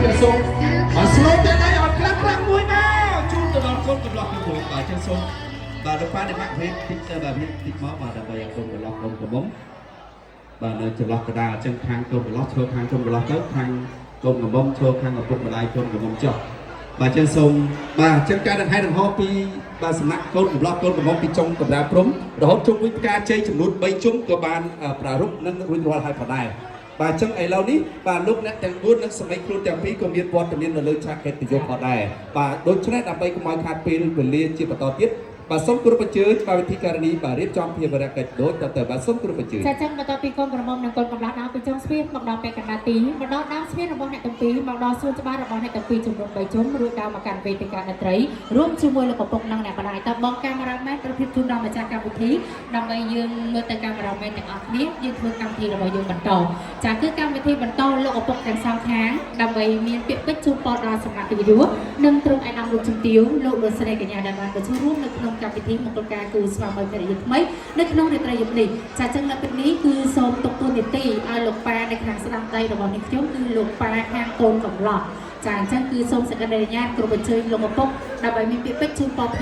จะส่งมาสโลว์จะได้ออกครั้งมวยมาชุดตลอดคนกำลังอยู่บ่ายจะส่งบ่ายลูกฟ้าในมักเพชรติ๊กเตอร์แบบนี้ติ๊กม้าบ่ายดับใบยังคนกำลังคนกระบ้งบ่ายเนยจะล็อกกระดาษจังทางคนกำลังโชว์ทางคนกำลังเติร์ทางคนกระบ้งโชว์ทางกับพวกบ่ายคนกระบ้งเจาะบ่ายจะส่งบ่ายจังการให้ดังฮอปีบ่ายสนักคนกำลังคนกระบ้งปีจงกับดาวพร้อมเราจุ่มวิธีการใช้จำนวนใบจุ่มกับบานปลารุกนั่นรุ่นวันให้ผ่านได้bà chân ấy lâu ní bà lúc nãy đang buôn nãy sớm ấy kêu chẳng phí công việc quan tâm đến là lối chặt hết từ vô họ đây bà đôi chút nãy đam mê của mọi khát pin về liên chia bắt tiết bà sống cứ bắt chước bàวิธีการนี้bàรีบจอมเพียบระดับโดยแต่bà sống cứ bắt chước ចាចឹងបន្តពីកូនក្រមុំនិងកូនកំឡោះដល់ពីចុងស្ពានមកដល់ពេលកណ្ដាលទីមកដល់ដើមស្ពានរបស់អ្នកទាំងពីរមកដល់សួនច្បាររបស់អ្នកទាំងពីរចំនួន3ជុំរួចដល់មកកាន់វេទិកាតន្ត្រីរួមជាមួយលោកកំពុកនិងអ្នកបដាយតបងកាមេរ៉ាមែនប្រភេទជូនដល់ម្ចាស់កម្មវិធីដើម្បីយើងមើលទៅកាមេរ៉ាមែនទាំងអស់គ្នាយើងធ្វើកម្មវិធីរបស់យើងបន្តចាគឺកម្មវិធីបន្តលោកកំពុកទាំងសងខាងដើម្បីមានពាក្យពេចន៍ជូនពរដល់សម្រាប់វិទ្យុនិងទ្រង់ឯកឧត្តមលោកជំទាវលោកលោកស្រីកញ្ញាដែលបានចូលរួមនៅក្នុងកម្មវិធីមង្គលការគូស្វាមីភរិយាថ្មីនៅក្នុងរាត្រីយប់នេះចាចឹងនៅពេលនេះគឺសូមទុកទូនីតិឲ្យលោកប៉ានៅខាងស្ដាំដៃរបស់នេះខ្ញុំគឺលោកប៉ាខាងកូនកំឡោះចាអញ្ចឹងគឺសូមសេចក្តីអនុញ្ញាតគ្រប់អញ្ជើញលោកឪពុកដើម្បីមានពាក្យពេចន៍ជូនពរ